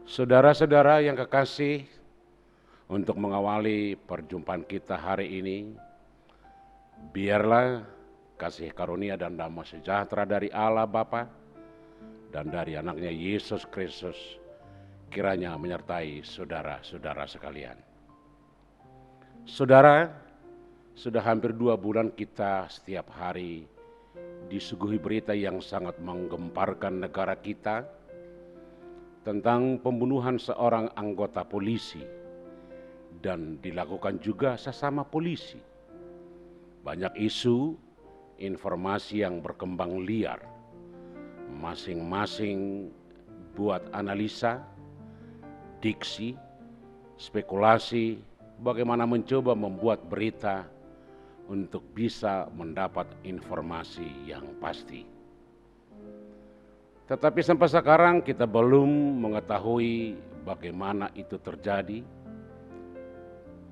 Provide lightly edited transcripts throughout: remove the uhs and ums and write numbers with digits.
Saudara-saudara yang kekasih, untuk mengawali perjumpaan kita hari ini, biarlah kasih karunia dan damai sejahtera dari Allah Bapa dan dari anaknya Yesus Kristus kiranya menyertai saudara-saudara sekalian. Saudara, sudah hampir 2 bulan kita setiap hari disuguhi berita yang sangat menggemparkan negara kita tentang pembunuhan seorang anggota polisi dan dilakukan juga sesama polisi. Banyak isu, informasi yang berkembang liar, masing-masing buat analisa, diksi, spekulasi, bagaimana mencoba membuat berita untuk bisa mendapat informasi yang pasti. Tetapi sampai sekarang kita belum mengetahui bagaimana itu terjadi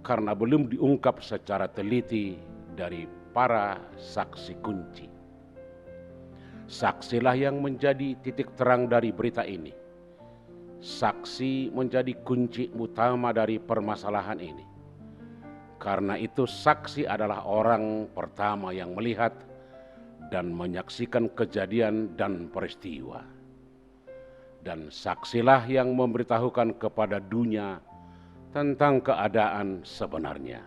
karena belum diungkap secara teliti dari para saksi kunci. Saksilah yang menjadi titik terang dari berita ini. Saksi menjadi kunci utama dari permasalahan ini. Karena itu saksi adalah orang pertama yang melihat dan menyaksikan kejadian dan peristiwa. Dan saksilah yang memberitahukan kepada dunia tentang keadaan sebenarnya.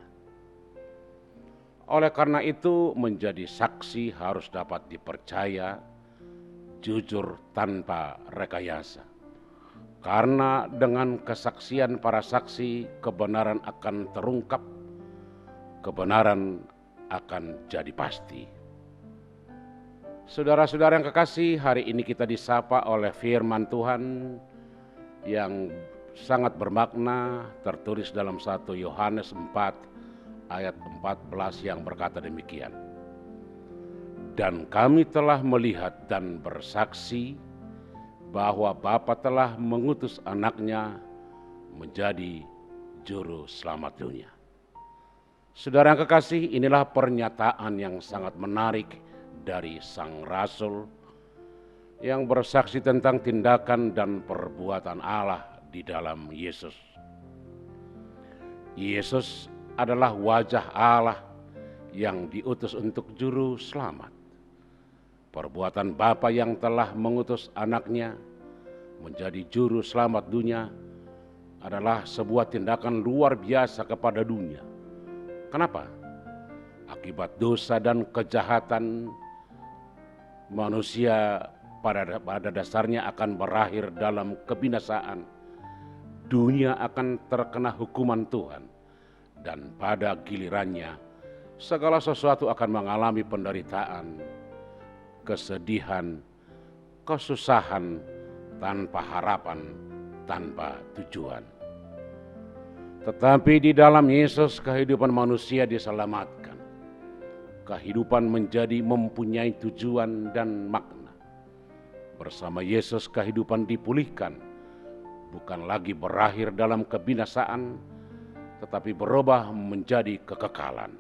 Oleh karena itu, menjadi saksi harus dapat dipercaya, jujur tanpa rekayasa. Karena dengan kesaksian para saksi, kebenaran akan terungkap, kebenaran akan jadi pasti. Saudara-saudara yang kekasih, hari ini kita disapa oleh firman Tuhan yang sangat bermakna, tertulis dalam 1 Yohanes 4 ayat 14 yang berkata demikian. Dan kami telah melihat dan bersaksi bahwa Bapa telah mengutus anaknya menjadi juru selamat dunia. Saudara yang kekasih, inilah pernyataan yang sangat menarik dari sang rasul yang bersaksi tentang tindakan dan perbuatan Allah di dalam Yesus. Yesus adalah wajah Allah yang diutus untuk juru selamat. Perbuatan Bapa yang telah mengutus anaknya menjadi juru selamat dunia adalah sebuah tindakan luar biasa kepada dunia. Kenapa? Akibat dosa dan kejahatan, manusia pada dasarnya akan berakhir dalam kebinasaan. Dunia akan terkena hukuman Tuhan. Dan pada gilirannya, segala sesuatu akan mengalami penderitaan, kesedihan, kesusahan, tanpa harapan, tanpa tujuan. Tetapi di dalam Yesus kehidupan manusia diselamatkan. Kehidupan menjadi mempunyai tujuan dan makna. Bersama Yesus kehidupan dipulihkan, bukan lagi berakhir dalam kebinasaan, tetapi berubah menjadi kekekalan.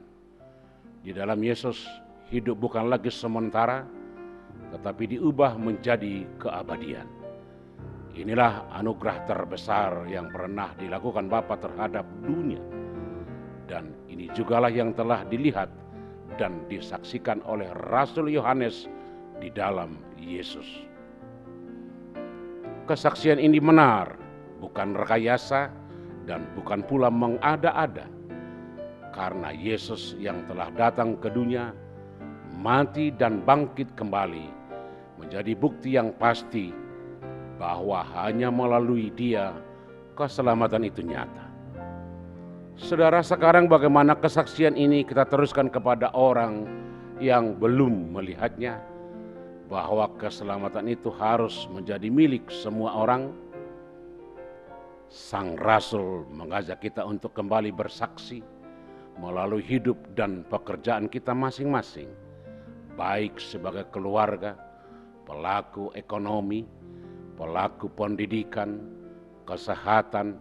Di dalam Yesus hidup bukan lagi sementara, tetapi diubah menjadi keabadian. Inilah anugerah terbesar yang pernah dilakukan Bapa terhadap dunia. Dan ini jugalah yang telah dilihat dan disaksikan oleh Rasul Yohanes di dalam Yesus. Kesaksian ini benar, bukan rekayasa dan bukan pula mengada-ada. Karena Yesus yang telah datang ke dunia, mati dan bangkit kembali, menjadi bukti yang pasti bahwa hanya melalui Dia keselamatan itu nyata. Saudara, sekarang bagaimana kesaksian ini kita teruskan kepada orang yang belum melihatnya, bahwa keselamatan itu harus menjadi milik semua orang. Sang Rasul mengajak kita untuk kembali bersaksi melalui hidup dan pekerjaan kita masing-masing, baik sebagai keluarga, pelaku ekonomi, pelaku pendidikan, kesehatan,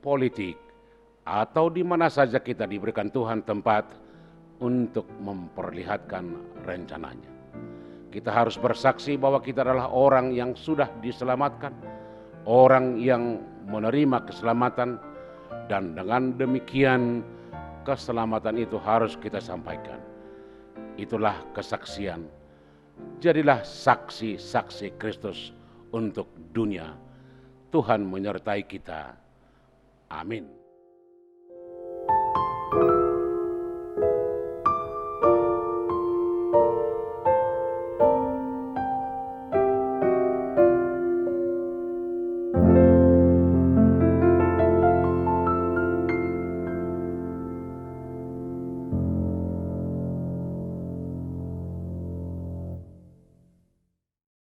politik, atau di mana saja kita diberikan Tuhan tempat untuk memperlihatkan rencananya. Kita harus bersaksi bahwa kita adalah orang yang sudah diselamatkan, orang yang menerima keselamatan, dan dengan demikian keselamatan itu harus kita sampaikan. Itulah kesaksian. Jadilah saksi-saksi Kristus untuk dunia. Tuhan menyertai kita. Amin.